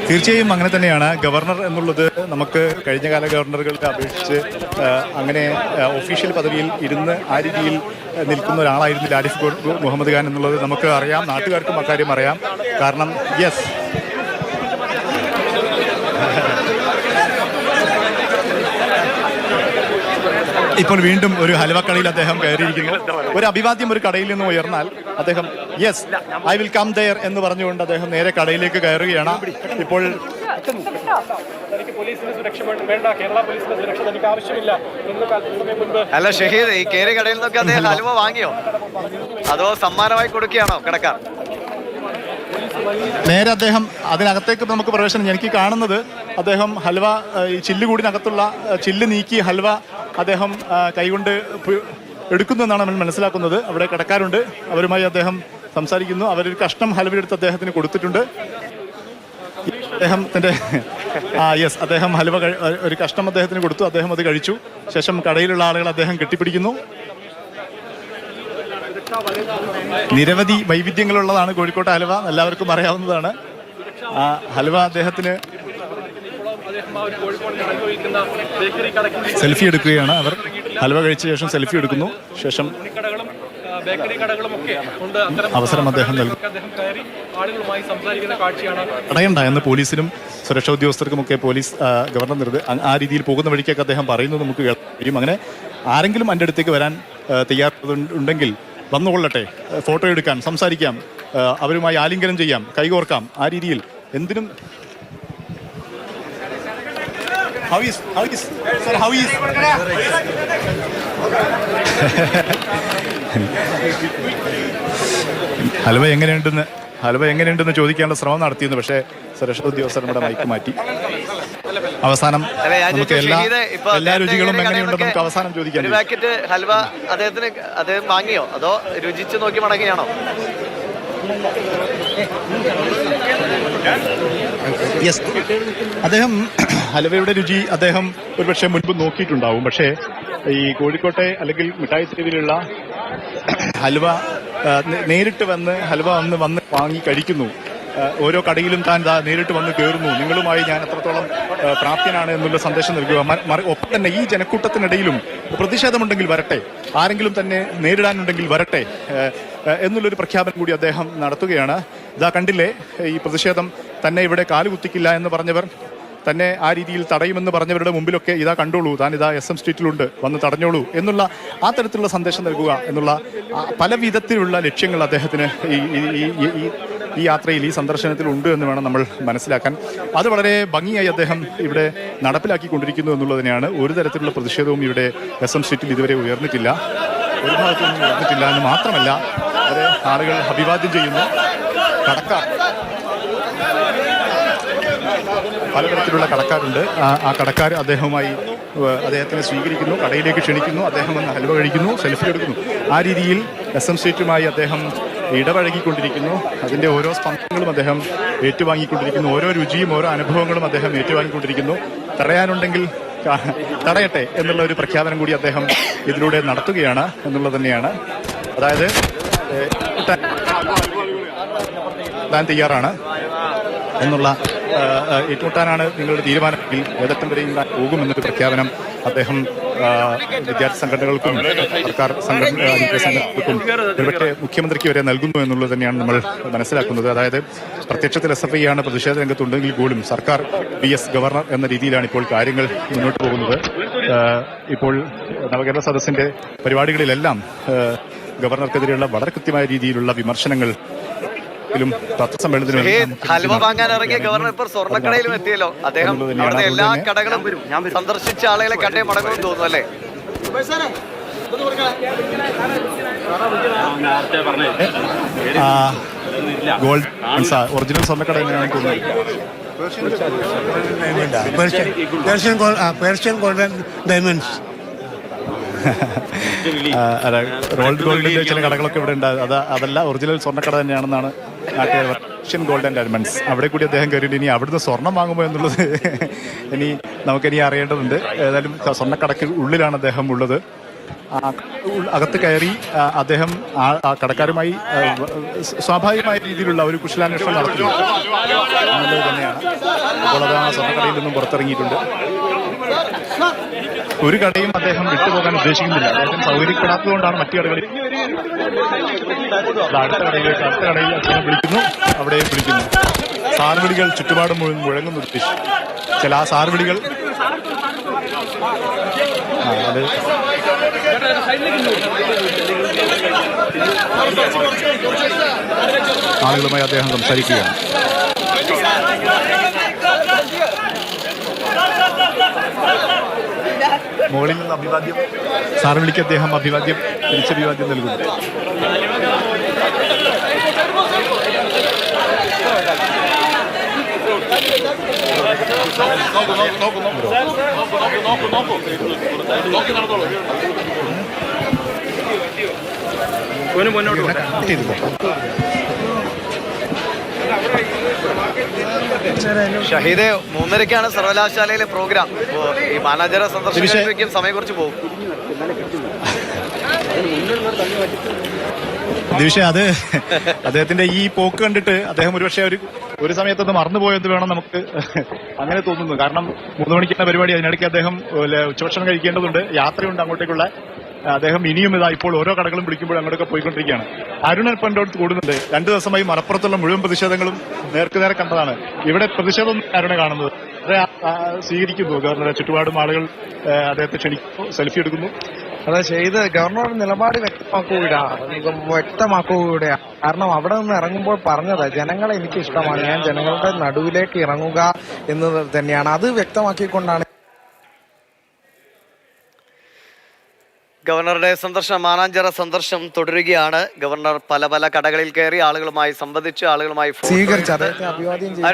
തീർച്ചയായും അങ്ങനെ തന്നെയാണ്. ഗവർണർ എന്നുള്ളത് നമുക്ക് കഴിഞ്ഞകാല ഗവർണറുകൾക്ക് അപേക്ഷിച്ച് അങ്ങനെ ഒഫീഷ്യൽ പദവിയിൽ ഇരുന്ന് ആ രീതിയിൽ നിൽക്കുന്ന ഒരാളായിരുന്നില്ല ആരിഫ് മുഹമ്മദ് ഖാൻ എന്നുള്ളത് നമുക്ക് അറിയാം, നാട്ടുകാർക്കും അക്കാര്യം അറിയാം. കാരണം യെസ്, ഇപ്പോൾ വീണ്ടും ഒരു ഹൽവ കടയിൽ അദ്ദേഹം കയറിയിരിക്കുന്നു. ഒരു അഭിവാദ്യം ഒരു കടയിൽ നിന്ന് ഉയർന്നാൽ അദ്ദേഹം yes I will come there എന്ന് പറഞ്ഞുകൊണ്ട് അദ്ദേഹം നേരെ കടയിലേക്ക് കയറുകയാണ്. ഇപ്പോൾ അല്ല ഷഹീദ്, ഈ കേറി കടയിൽ നിന്നൊക്കെ അദ്ദേഹം ഹൽവ വാങ്ങിയോ അതോ സമ്മാനമായി കൊടുക്കുകയാണോ കടക്കാർ? നേരെ അദ്ദേഹം അതിനകത്തേക്ക് നമുക്ക് പ്രവേശനം. എനിക്ക് കാണുന്നത് അദ്ദേഹം ഹൽവ ഈ ചില്ലുകൂടിനകത്തുള്ള ചില്ല് നീക്കി ഹൽവ അദ്ദേഹം കൈകൊണ്ട് എടുക്കുന്നു എന്നാണ് നമ്മൾ മനസ്സിലാക്കുന്നത്. അവിടെ കടക്കാരുണ്ട്, അവരുമായി അദ്ദേഹം സംസാരിക്കുന്നു. അവരൊരു കഷ്ണം ഹൽവ എടുത്ത് അദ്ദേഹത്തിന് കൊടുത്തിട്ടുണ്ട്. അദ്ദേഹത്തിൻ്റെ യെസ്, അദ്ദേഹം ഹൽവ ഒരു കഷ്ണം അദ്ദേഹത്തിന് കൊടുത്തു. അദ്ദേഹം അത് കഴിച്ചു. ശേഷം കടയിലുള്ള ആളുകൾ അദ്ദേഹം കെട്ടിപ്പിടിക്കുന്നു. നിരവധി വൈവിധ്യങ്ങളുള്ളതാണ് കോഴിക്കോട്ടെ ഹൽവ, എല്ലാവർക്കും അറിയാവുന്നതാണ്. ആ ഹൽവ അദ്ദേഹത്തിന് സെൽഫി എടുക്കുകയാണ്. അവർ ഹൽവ കഴിച്ച ശേഷം സെൽഫി എടുക്കുന്നു. ശേഷം അവസരം അദ്ദേഹം നൽകും. തടയണ്ട എന്ന് പോലീസിനും സുരക്ഷാ ഉദ്യോഗസ്ഥർക്കുമൊക്കെ പോലീസ് ഗവർണർ ആ രീതിയിൽ പോകുന്ന വഴിക്കൊക്കെ അദ്ദേഹം പറയുന്നത് നമുക്ക് കഴിയും. അങ്ങനെ ആരെങ്കിലും എൻ്റെ അടുത്തേക്ക് വരാൻ തയ്യാറുണ്ടെങ്കിൽ വന്നുകൊള്ളട്ടെ, ഫോട്ടോ എടുക്കാൻ, സംസാരിക്കാം, അവരുമായി ആലിംഗനം ചെയ്യാം, കൈകോർക്കാം, ആ രീതിയിൽ എന്തിനും. ഹൽവ എങ്ങനെയുണ്ടെന്ന് ചോദിക്കാനുള്ള ശ്രമം നടത്തിയിരുന്നു. പക്ഷേ സുരക്ഷാ ഉദ്യോഗസ്ഥർ നമ്മുടെ മൈക്ക് മാറ്റി. അവസാനം നമുക്ക് എല്ലാ രുചികളും എങ്ങനെയുണ്ടെന്ന് നമുക്ക് അവസാനം ചോദിക്കാം. ഒരു പാക്കറ്റ് ഹൽവ അദ്ദേഹം വാങ്ങിയോ അതോ രുചിച്ച് നോക്കി മടങ്ങിയാണോ? യെസ്, അദ്ദേഹം ഹൽവയുടെ രുചി അദ്ദേഹം ഒരുപക്ഷെ മുൻപ് നോക്കിയിട്ടുണ്ടാവും. പക്ഷേ ഈ കോഴിക്കോട്ടെ അല്ലെങ്കിൽ മിഠായി തെരുവിലുള്ള ഹൽവ നേരിട്ട് ഹൽവ വന്ന് വാങ്ങി കഴിക്കുന്നു. ഓരോ കടയിലും താൻ നേരിട്ട് വന്ന് കയറുന്നു. നിങ്ങളുമായി ഞാൻ എത്രത്തോളം പ്രാപ്യനാണ് എന്നുള്ള സന്ദേശം നൽകുക. ഒപ്പം തന്നെ ഈ ജനക്കൂട്ടത്തിനിടയിലും പ്രതിഷേധമുണ്ടെങ്കിൽ വരട്ടെ, ആരെങ്കിലും തന്നെ നേരിടാനുണ്ടെങ്കിൽ വരട്ടെ എന്നുള്ളൊരു പ്രഖ്യാപനം കൂടി അദ്ദേഹം നടത്തുകയാണ്. ഇതാ കണ്ടില്ലേ, ഈ പ്രതിഷേധം തന്നെ ഇവിടെ കാലുകുത്തിക്കില്ല എന്ന് പറഞ്ഞവർ, തന്നെ ആ രീതിയിൽ തടയുമെന്ന് പറഞ്ഞവരുടെ മുമ്പിലൊക്കെ ഇതാ കണ്ടോളൂ, താൻ ഇതാ SM സ്ട്രീറ്റിലുണ്ട്, വന്ന് തടഞ്ഞോളൂ എന്നുള്ള ആ തരത്തിലുള്ള സന്ദേശം നൽകുക എന്നുള്ള പല വിധത്തിലുള്ള ലക്ഷ്യങ്ങൾ അദ്ദേഹത്തിന് ഈ യാത്രയിൽ, ഈ സന്ദർശനത്തിൽ ഉണ്ട് എന്ന് വേണം നമ്മൾ മനസ്സിലാക്കാൻ. അത് വളരെ ഭംഗിയായി അദ്ദേഹം ഇവിടെ നടപ്പിലാക്കിക്കൊണ്ടിരിക്കുന്നു എന്നുള്ളത് തന്നെയാണ്. ഒരു തരത്തിലുള്ള പ്രതിഷേധവും ഇവിടെ SM സ്ട്രീറ്റിൽ ഇതുവരെ ഉയർന്നിട്ടില്ല, ഒരു ഭാഗത്തൊന്നും ഉയർന്നിട്ടില്ല എന്ന് മാത്രമല്ല അവരെ ആളുകൾ അഭിവാദ്യം ചെയ്യുന്നു. കടക്കാർ, പലതരത്തിലുള്ള കടക്കാരുണ്ട്. ആ കടക്കാർ അദ്ദേഹത്തിനെ സ്വീകരിക്കുന്നു, കടയിലേക്ക് ക്ഷണിക്കുന്നു, അദ്ദേഹം വന്ന് ഹൽവ കഴിക്കുന്നു, സെൽഫി എടുക്കുന്നു. ആ രീതിയിൽ SM സ്ട്രീറ്റുമായി അദ്ദേഹം ഇടപഴകിക്കൊണ്ടിരിക്കുന്നു. അതിൻ്റെ ഓരോ സ്പന്ദനങ്ങളും അദ്ദേഹം ഏറ്റുവാങ്ങിക്കൊണ്ടിരിക്കുന്നു. ഓരോ രുചിയും ഓരോ അനുഭവങ്ങളും അദ്ദേഹം ഏറ്റുവാങ്ങിക്കൊണ്ടിരിക്കുന്നു. തടയാനുണ്ടെങ്കിൽ തടയട്ടെ എന്നുള്ള ഒരു പ്രഖ്യാപനം കൂടി അദ്ദേഹം ഇതിലൂടെ നടത്തുകയാണ് എന്നുള്ളത് തന്നെയാണ്. അതായത് താൻ തയ്യാറാണ് എന്നുള്ള, ഏറ്റുമുട്ടാനാണ് നിങ്ങളുടെ തീരുമാനമെങ്കിൽ ഏതറ്റം വരെയും പോകുമെന്നൊരു പ്രഖ്യാപനം അദ്ദേഹം വിദ്യാർത്ഥി സംഘടനകൾക്കും സർക്കാർ സംഘടനകൾക്കും ഒരുപക്ഷെ മുഖ്യമന്ത്രിക്ക് വരെ നൽകുന്നു എന്നുള്ളത് തന്നെയാണ് നമ്മൾ മനസ്സിലാക്കുന്നത്. അതായത് പ്രത്യക്ഷത്തിൽ SFI ആണ് പ്രതിഷേധ രംഗത്തുണ്ടെങ്കിൽ പോലും സർക്കാർ PS ഗവർണർ എന്ന രീതിയിലാണ് ഇപ്പോൾ കാര്യങ്ങൾ മുന്നോട്ട് പോകുന്നത്. ഇപ്പോൾ നവകേരള സദസ്സിന്റെ പരിപാടികളിലെല്ലാം ഗവർണർക്കെതിരെയുള്ള വളരെ കൃത്യമായ രീതിയിലുള്ള വിമർശനങ്ങൾ ഹൽവ വാങ്ങാൻ ഇറങ്ങിയ ഗവർണർ ഇപ്പോൾ സ്വർണ്ണക്കടയിലും എത്തിയല്ലോ. അദ്ദേഹം അവിടുത്തെ എല്ലാ കടകളും സന്ദർശിച്ച ആളുകളെ കണ്ടേ മടങ്ങുമെന്ന് തോന്നുന്നു അല്ലേ? ഗോൾഡ് ഒറിജിനൽ സ്വർണ്ണക്കട തന്നെയാണ് തോന്നുന്നത്. Persian golden diamonds. ഗോൾഡിന്റെ ചില കടകളൊക്കെ ഇവിടെ ഉണ്ട്. അതല്ല, ഒറിജിനൽ സ്വർണ്ണക്കട തന്നെയാണെന്നാണ് പേർഷ്യൻ ഗോൾഡ് ആൻഡ് ഡയമണ്ട്സ്. അവിടെ കൂടി അദ്ദേഹം കയറിയിട്ട് ഇനി അവിടുന്ന് സ്വർണം വാങ്ങുമോ എന്നുള്ളത് നമുക്കിനി അറിയേണ്ടതുണ്ട്. ഏതായാലും സ്വർണ്ണക്കടയ്ക്ക് ഉള്ളിലാണ് അദ്ദേഹം ഉള്ളത്. അകത്ത് കയറി അദ്ദേഹം ആ കടക്കാരുമായി സ്വാഭാവികമായ രീതിയിലുള്ള ഒരു കുശലാന്വേഷണം നടത്തുന്നു എന്നുള്ളത് തന്നെയാണ്. അപ്പോൾ അത് ആ സ്വർണ്ണക്കടയിൽ നിന്നും പുറത്തിറങ്ങിയിട്ടുണ്ട്. ഒരു കടയും അദ്ദേഹം വിട്ടുപോകാൻ ഉദ്ദേശിക്കുന്നില്ല. അദ്ദേഹം സൗകര്യപ്പെടാത്തതുകൊണ്ടാണ് മറ്റു കടകളിൽ അടുത്ത കടയിൽ അദ്ദേഹം വിളിക്കുന്നു, അവിടെ വിളിക്കുന്നു. സാർവിളികൾ ചുറ്റുപാടും മുഴങ്ങുന്നു. ചില ആ സാർവിളികൾ അത് ആളുകളുമായി അദ്ദേഹം സംസാരിക്കുകയാണ്. മുകളിൽ നിന്ന് അഭിവാദ്യം, സാർവിളിക്ക് അദ്ദേഹം അഭിവാദ്യം, തിരിച്ചഭിവാദ്യം നൽകുന്നു. ഷഹീദ് 3:30 സർവകലാശാലയിലെ പ്രോഗ്രാം. ഈ മാനേജറെ സന്ദർശിക്കുമ്പോഴേക്കും സമയം കുറച്ച് പോകും. ദിവിഷ, അത് അദ്ദേഹത്തിന്റെ ഈ പോക്ക് കണ്ടിട്ട് അദ്ദേഹം ഒരുപക്ഷെ ഒരു സമയത്തൊന്ന് മറന്നുപോയെന്ന് വേണം നമുക്ക് അങ്ങനെ തോന്നുന്നു. കാരണം 3 മണിക്കുള്ള പരിപാടി, അതിനിടയ്ക്ക് അദ്ദേഹം ഉച്ചഭക്ഷണം കഴിക്കേണ്ടതുണ്ട്, യാത്രയുണ്ട് അങ്ങോട്ടേക്കുള്ള. അദ്ദേഹം ഇനിയും ഇപ്പോൾ ഓരോ കടകളും വിളിക്കുമ്പോൾ അങ്ങോട്ടൊക്കെ പോയിക്കൊണ്ടിരിക്കുകയാണ്. അരുണൻ പണ്ടോട്ട് കൂടുന്നുണ്ട്. 2 ദിവസമായി മലപ്പുറത്തുള്ള മുഴുവൻ പ്രതിഷേധങ്ങളും നേർക്കുനേരെ കണ്ടതാണ്. ഇവിടെ പ്രതിഷേധം അരുണെ കാണുന്നത് സ്വീകരിക്കുന്നു. ഗവർണറെ ചുറ്റുപാടും ആളുകൾ അദ്ദേഹത്തെ ക്ഷണിക്കുന്നു, സെൽഫി എടുക്കുന്നു. അത് ചെയ്ത് ഗവർണറുടെ നിലപാട് വ്യക്തമാക്കുകയാണ്. കാരണം അവിടെ നിന്ന് ഇറങ്ങുമ്പോൾ പറഞ്ഞത് ജനങ്ങളെ എനിക്ക് ഇഷ്ടമാണ്, ഞാൻ ജനങ്ങളുടെ നടുവിലേക്ക് ഇറങ്ങുക എന്നത് തന്നെയാണ്. അത് വ്യക്തമാക്കിക്കൊണ്ടാണ് ഗവർണറുടെ സന്ദർശനം, മാനാഞ്ചിറ സന്ദർശനം തുടരുകയാണ്. ഗവർണർ പല കടകളിൽ കയറി ആളുകളുമായി സംവദിച്ച് ആളുകളുമായി സ്വീകരിച്ച് അദ്ദേഹത്തെ അഭിവാദ്യം ചെയ്തു.